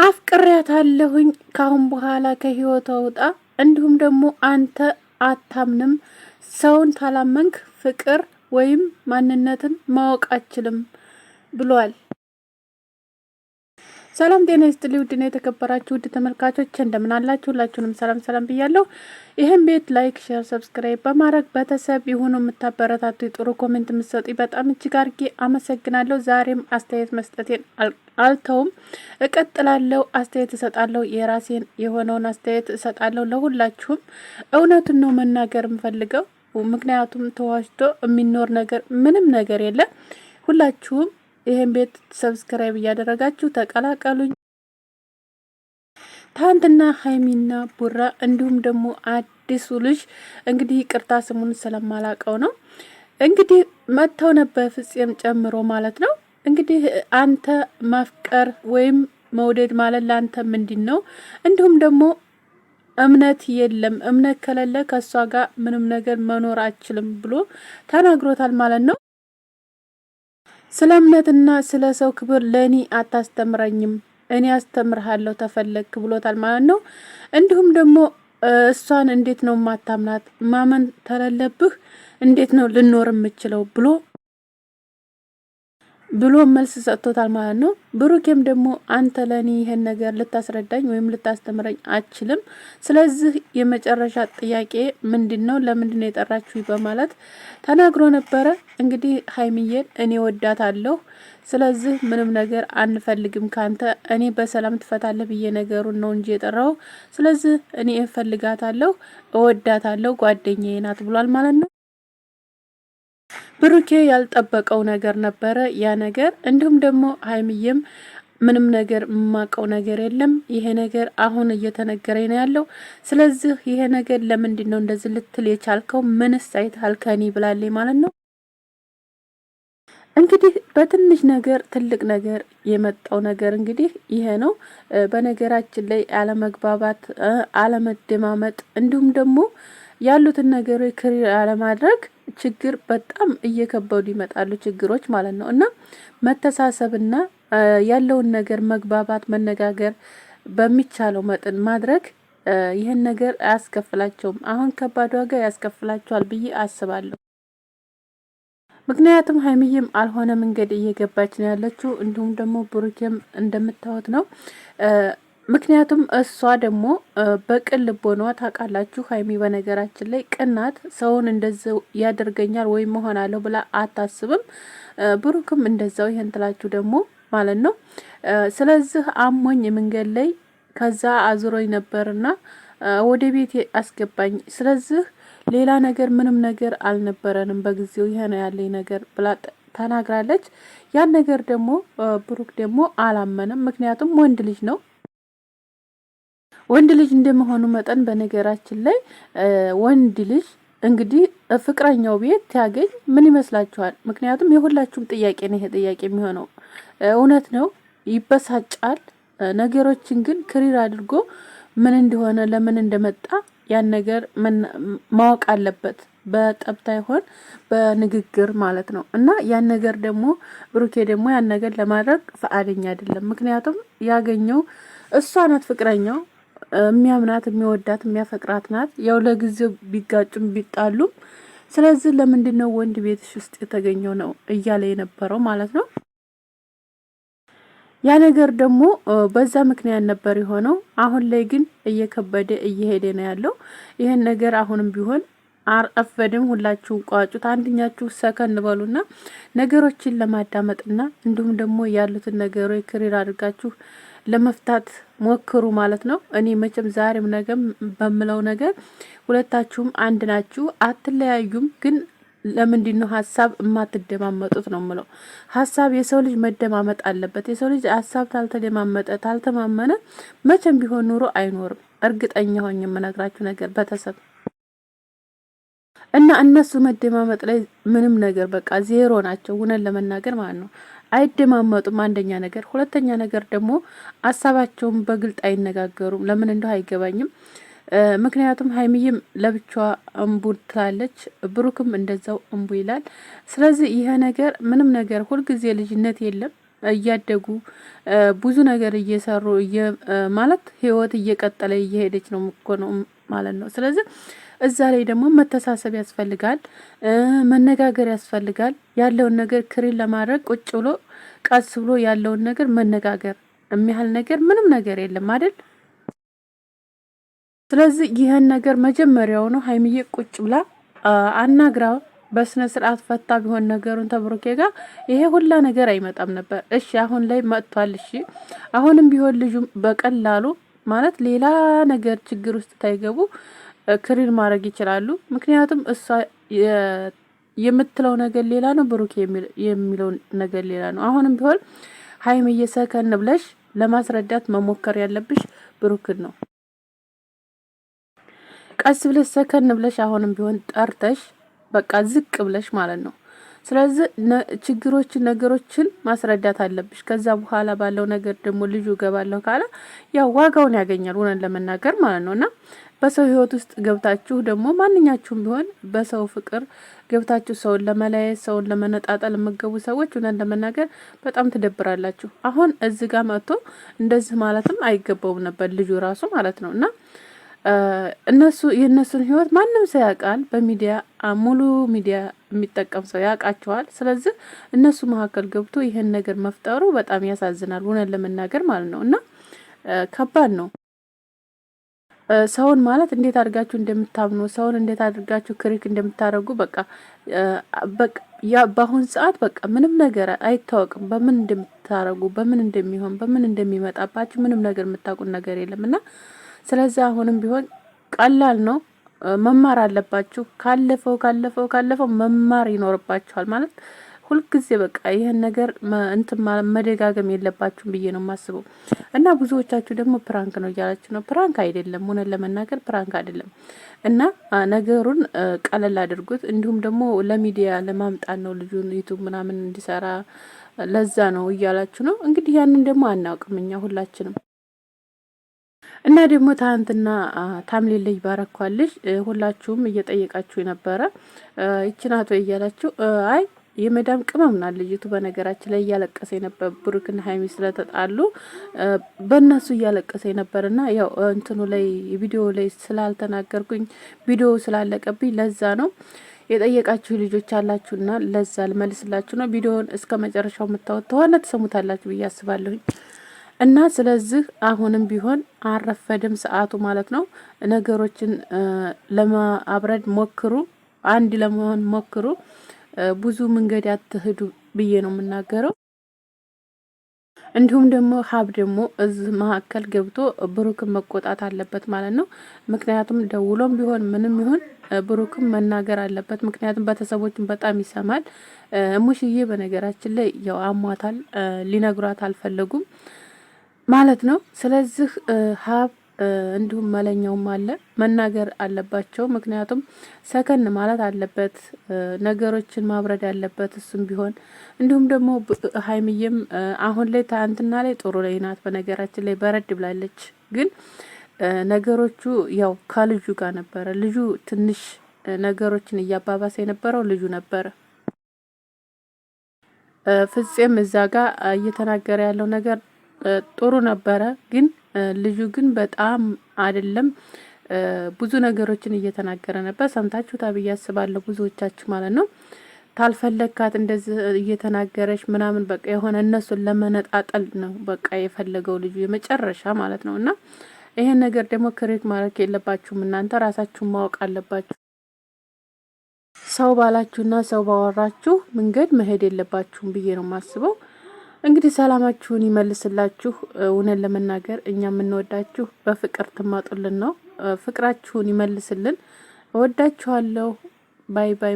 አፍቅሬያታለሁኝ ካሁን በኋላ ከህይወቷ ውጣ። እንዲሁም ደግሞ አንተ አታምንም፣ ሰውን ታላመንክ ፍቅር ወይም ማንነትን ማወቅ አችልም ብሏል። ሰላም ጤና ይስጥልኝ ውድና የተከበራችሁ ውድ ተመልካቾች እንደምን አላችሁ? ሁላችሁንም ሰላም ብያለሁ። ይህን ቤት ላይክ፣ ሼር፣ ሰብስክራይብ በማድረግ ቤተሰብ የሆኑ የምታበረታቱ ጥሩ ኮሜንት የምትሰጡ በጣም እጅግ አድርጌ አመሰግናለሁ። ዛሬም አስተያየት መስጠቴን አልተውም፣ እቀጥላለሁ። አስተያየት እሰጣለሁ፣ የራሴን የሆነውን አስተያየት እሰጣለሁ። ለሁላችሁም እውነቱን ነው መናገር የምፈልገው፣ ምክንያቱም ተዋሽቶ የሚኖር ነገር ምንም ነገር የለም። ሁላችሁም ይሄን ቤት ሰብስክራይብ እያደረጋችሁ ተቀላቀሉኝ። ታንትና ሀይሚና ቡራ እንዲሁም ደግሞ አዲሱ ልጅ እንግዲህ ይቅርታ ስሙን ስለማላቀው ነው እንግዲህ መተው ነበር፣ ፍፄም ጨምሮ ማለት ነው። እንግዲህ አንተ ማፍቀር ወይም መውደድ ማለት ላንተ ምንድን ነው? እንዲሁም ደግሞ እምነት የለም፣ እምነት ከሌለ ከሷ ጋር ምንም ነገር መኖር አችልም ብሎ ተናግሮታል ማለት ነው። ስለ እምነትና ስለ ሰው ክብር ለኔ አታስተምረኝም፣ እኔ አስተምርሃለሁ ተፈለግክ ብሎታል ማለት ነው። እንዲሁም ደግሞ እሷን እንዴት ነው ማታምናት? ማመን ተለለብህ እንዴት ነው ልኖር የምችለው ብሎ መልስ ሰጥቶታል ማለት ነው። ብሩኬም ደግሞ አንተ ለኔ ይሄን ነገር ልታስረዳኝ ወይም ልታስተምረኝ አችልም፣ ስለዚህ የመጨረሻ ጥያቄ ምንድነው? ለምንድነው የጠራችሁ? በማለት ተናግሮ ነበረ። እንግዲህ ሀይሚዬን እኔ ወዳታለሁ፣ ስለዚህ ምንም ነገር አንፈልግም ካንተ፣ እኔ በሰላም ትፈታለህ ብዬ ነገሩን ነው እንጂ የጠራው፣ ስለዚህ እኔ እፈልጋታለሁ፣ እወዳታለሁ፣ ጓደኛዬ ናት ብሏል ማለት ነው። ብሩኬ ያልጠበቀው ነገር ነበረ ያ ነገር። እንዲሁም ደግሞ ሀይሚዬም ምንም ነገር የማውቀው ነገር የለም፣ ይሄ ነገር አሁን እየተነገረኝ ነው ያለው፣ ስለዚህ ይሄ ነገር ለምንድን ነው እንደዚህ ልትል የቻልከው? ምንስ አይተሃል ከኔ ብላለች ማለት ነው። እንግዲህ በትንሽ ነገር ትልቅ ነገር የመጣው ነገር እንግዲህ ይሄ ነው። በነገራችን ላይ አለመግባባት፣ አለመደማመጥ እንዲሁም ደግሞ ያሉትን ነገሮች ክሊር አለማድረግ ችግር በጣም እየከበዱ ይመጣሉ ችግሮች ማለት ነው። እና መተሳሰብና ያለውን ነገር መግባባት፣ መነጋገር በሚቻለው መጠን ማድረግ ይህን ነገር አያስከፍላቸውም። አሁን ከባድ ዋጋ ያስከፍላቸዋል ብዬ አስባለሁ። ምክንያቱም ሀይሚዬም አልሆነ መንገድ እየገባች ነው ያለችው፣ እንዲሁም ደግሞ ብሩኬም እንደምታዩት ነው። ምክንያቱም እሷ ደግሞ በቅን ልቦኗ ታውቃላችሁ፣ ሀይሚ በነገራችን ላይ ቅናት፣ ሰውን እንደዛው ያደርገኛል ወይም መሆናለሁ ብላ አታስብም። ብሩክም እንደዛው ይሄን ትላችሁ ደግሞ ማለት ነው። ስለዚህ አሞኝ መንገድ ላይ ከዛ አዙሮኝ ነበርና ወደ ቤት አስገባኝ፣ ስለዚህ ሌላ ነገር ምንም ነገር አልነበረንም በጊዜው፣ ይሄ ነው ያለኝ ነገር ብላ ተናግራለች። ያን ነገር ደግሞ ብሩክ ደግሞ አላመነም፣ ምክንያቱም ወንድ ልጅ ነው። ወንድ ልጅ እንደመሆኑ መጠን በነገራችን ላይ ወንድ ልጅ እንግዲህ ፍቅረኛው ቤት ያገኝ ምን ይመስላችኋል? ምክንያቱም የሁላችሁም ጥያቄ ነው ይሄ ጥያቄ የሚሆነው። እውነት ነው ይበሳጫል። ነገሮችን ግን ክሪር አድርጎ ምን እንደሆነ ለምን እንደመጣ ያን ነገር ማወቅ አለበት። በጠብታ ይሆን በንግግር ማለት ነው። እና ያን ነገር ደግሞ ብሩኬ ደግሞ ያን ነገር ለማድረግ ፈቃደኛ አይደለም። ምክንያቱም ያገኘው እሷ ናት ፍቅረኛው፣ የሚያምናት የሚወዳት የሚያፈቅራት ናት። ያው ለጊዜው ቢጋጩም ቢጣሉም፣ ስለዚህ ለምንድን ነው ወንድ ቤትሽ ውስጥ የተገኘው ነው እያለ የነበረው ማለት ነው። ያ ነገር ደግሞ በዛ ምክንያት ነበር የሆነው። አሁን ላይ ግን እየከበደ እየሄደ ነው ያለው። ይሄን ነገር አሁንም ቢሆን አረፈድም፣ ሁላችሁም ቋጩት። አንደኛችሁ ሰከን በሉና ነገሮችን ለማዳመጥና እንዲሁም ደግሞ ያሉትን ነገሮች ክሪር አድርጋችሁ ለመፍታት ሞክሩ ማለት ነው። እኔ መቼም ዛሬም ነገም በምለው ነገር ሁለታችሁም አንድ ናችሁ፣ አትለያዩም። ግን ለምንድን ነው ሀሳብ የማትደማመጡት ነው የምለው። ሀሳብ የሰው ልጅ መደማመጥ አለበት። የሰው ልጅ ሀሳብ ታልተደማመጠ ታልተማመነ መቼም ቢሆን ኑሮ አይኖርም። እርግጠኛ ሆኜ የምነግራችሁ ነገር ቤተሰብ እና እነሱ መደማመጥ ላይ ምንም ነገር በቃ ዜሮ ናቸው፣ እውነት ለመናገር ማለት ነው። አይደማመጡም አንደኛ ነገር። ሁለተኛ ነገር ደግሞ ሀሳባቸውን በግልጥ አይነጋገሩም። ለምን እንደው አይገባኝም። ምክንያቱም ሀይሚዬም ለብቻዋ እምቡ ትላለች፣ ብሩክም እንደዛው እምቡ ይላል። ስለዚህ ይሄ ነገር ምንም ነገር ሁልጊዜ ልጅነት የለም። እያደጉ ብዙ ነገር እየሰሩ ማለት ህይወት እየቀጠለ እየሄደች ነው እኮ ነው ማለት ነው። ስለዚህ እዛ ላይ ደግሞ መተሳሰብ ያስፈልጋል፣ መነጋገር ያስፈልጋል። ያለውን ነገር ክሪን ለማድረግ ቁጭ ብሎ ቀስ ብሎ ያለውን ነገር መነጋገር የሚያህል ነገር ምንም ነገር የለም አይደል? ስለዚህ ይህን ነገር መጀመሪያው ነው ሀይሚዬ ቁጭ ብላ አናግራ በስነ ስርዓት ፈታ ቢሆን ነገሩን ተብሩኬ ጋር ይሄ ሁላ ነገር አይመጣም ነበር። እሺ አሁን ላይ መጥቷል። እሺ አሁንም ቢሆን ልጁ በቀላሉ ማለት ሌላ ነገር ችግር ውስጥ ታይገቡ ክሪን ማድረግ ይችላሉ። ምክንያቱም እሷ የምትለው ነገር ሌላ ነው፣ ብሩኬ የሚለው ነገር ሌላ ነው። አሁንም ቢሆን ሀይሚዬ ሰከን ብለሽ ለማስረዳት መሞከር ያለብሽ ብሩክን ነው። ቀስ ብለሽ ሰከን ብለሽ አሁንም ቢሆን ጠርተሽ በቃ ዝቅ ብለሽ ማለት ነው። ስለዚህ ችግሮችን ነገሮችን ማስረዳት አለብሽ። ከዛ በኋላ ባለው ነገር ደግሞ ልጁ ገባለሁ ካለ ያው ዋጋውን ያገኛል ሆነን ለመናገር ማለት ነውና በሰው ህይወት ውስጥ ገብታችሁ ደግሞ ማንኛችሁም ቢሆን በሰው ፍቅር ገብታችሁ ሰውን ለመለያየት ሰውን ለመነጣጠል የምገቡ ሰዎች ሆነን ለመናገር በጣም ትደብራላችሁ። አሁን እዚህ ጋር መጥቶ እንደዚህ ማለትም አይገባውም ነበር ልጁ ራሱ ማለት ነውና እነሱ የእነሱን ህይወት ማንም ሰው ያውቃል። በሚዲያ ሙሉ ሚዲያ የሚጠቀም ሰው ያውቃቸዋል። ስለዚህ እነሱ መካከል ገብቶ ይሄን ነገር መፍጠሩ በጣም ያሳዝናል ሆነን ለመናገር ማለት ነው። እና ከባድ ነው። ሰውን ማለት እንዴት አድርጋችሁ እንደምታምኑ ሰውን እንዴት አድርጋችሁ ክሪክ እንደምታደርጉ በቃ ያ በአሁን ሰዓት በቃ ምንም ነገር አይታወቅም። በምን እንደምታደርጉ በምን እንደሚሆን በምን እንደሚመጣባችሁ ምንም ነገር የምታውቁት ነገር የለምና ስለዚህ አሁንም ቢሆን ቀላል ነው። መማር አለባችሁ። ካለፈው መማር ይኖርባችኋል። ማለት ሁልጊዜ በቃ ይህን ነገር እንትን መደጋገም የለባችሁም ብዬ ነው የማስበው። እና ብዙዎቻችሁ ደግሞ ፕራንክ ነው እያላችሁ ነው። ፕራንክ አይደለም፣ ሆነን ለመናገር ፕራንክ አይደለም። እና ነገሩን ቀለል አድርጉት። እንዲሁም ደግሞ ለሚዲያ ለማምጣት ነው ልጁን ዩቱብ ምናምን እንዲሰራ ለዛ ነው እያላችሁ ነው። እንግዲህ ያንን ደግሞ አናውቅም እኛ ሁላችንም እና ደግሞ ትናንትና ታምሌል ላይ ባረኳልሽ ሁላችሁም እየጠየቃችሁ የነበረ ይችናቶ እያላችሁ አይ የመዳም ቅመም ናት ልጅቱ። በነገራችን ላይ እያለቀሰ ነበር ብሩክና ሀይሚ ስለተጣሉ በእነሱ እያለቀሰ ነበርና ያው እንትኑ ላይ ቪዲዮ ላይ ስላልተናገርኩኝ ቪዲዮ ስላለቀብኝ ለዛ ነው የጠየቃችሁ ልጆች አላችሁና ለዛ ልመልስላችሁ ነው። ቪዲዮውን እስከ መጨረሻው የምታወጥ ተሆነ ትሰሙታላችሁ ብዬ አስባለሁኝ። እና ስለዚህ አሁንም ቢሆን አረፈድም ሰዓቱ ማለት ነው። ነገሮችን ለማብረድ ሞክሩ፣ አንድ ለመሆን ሞክሩ። ብዙ መንገድ አትሄዱ ብዬ ነው የምናገረው። እንዲሁም ደግሞ ሀብ ደግሞ እዚህ መካከል ገብቶ ብሩክን መቆጣት አለበት ማለት ነው። ምክንያቱም ደውሎም ቢሆን ምንም ይሁን ብሩክን መናገር አለበት። ምክንያቱም ቤተሰቦችን በጣም ይሰማል። ሙሽዬ በነገራችን ላይ ያው አሟታል፣ ሊነግሯት አልፈለጉም ማለት ነው። ስለዚህ ሀብ እንዲሁም መለኛውም አለ መናገር አለባቸው። ምክንያቱም ሰከን ማለት አለበት፣ ነገሮችን ማብረድ አለበት እሱም ቢሆን። እንዲሁም ደግሞ ሀይሚዬም አሁን ላይ ትናንትና ላይ ጥሩ ላይ ናት። በነገራችን ላይ በረድ ብላለች። ግን ነገሮቹ ያው ከልጁ ጋር ነበረ። ልጁ ትንሽ ነገሮችን እያባባሰ የነበረው ልጁ ነበረ። ፍፄም እዛ ጋር እየተናገረ ያለው ነገር ጥሩ ነበረ። ግን ልጁ ግን በጣም አይደለም ብዙ ነገሮችን እየተናገረ ነበር። ሰምታችሁታ ብዬ አስባለሁ ብዙዎቻችሁ ማለት ነው። ታልፈለካት እንደዚህ እየተናገረች ምናምን በቃ የሆነ እነሱን ለመነጣጠል ነው በቃ የፈለገው ልጁ የመጨረሻ ማለት ነው። እና ይሄን ነገር ደግሞ ክሬት ማድረግ የለባችሁም እናንተ ራሳችሁን ማወቅ አለባችሁ። ሰው ባላችሁና ሰው ባወራችሁ መንገድ መሄድ የለባችሁም ብዬ ነው የማስበው። እንግዲህ ሰላማችሁን ይመልስላችሁ። እውነት ለመናገር እኛ የምንወዳችሁ በፍቅር ትማጡልን ነው። ፍቅራችሁን ይመልስልን። እወዳችኋለሁ። ባይ ባይ።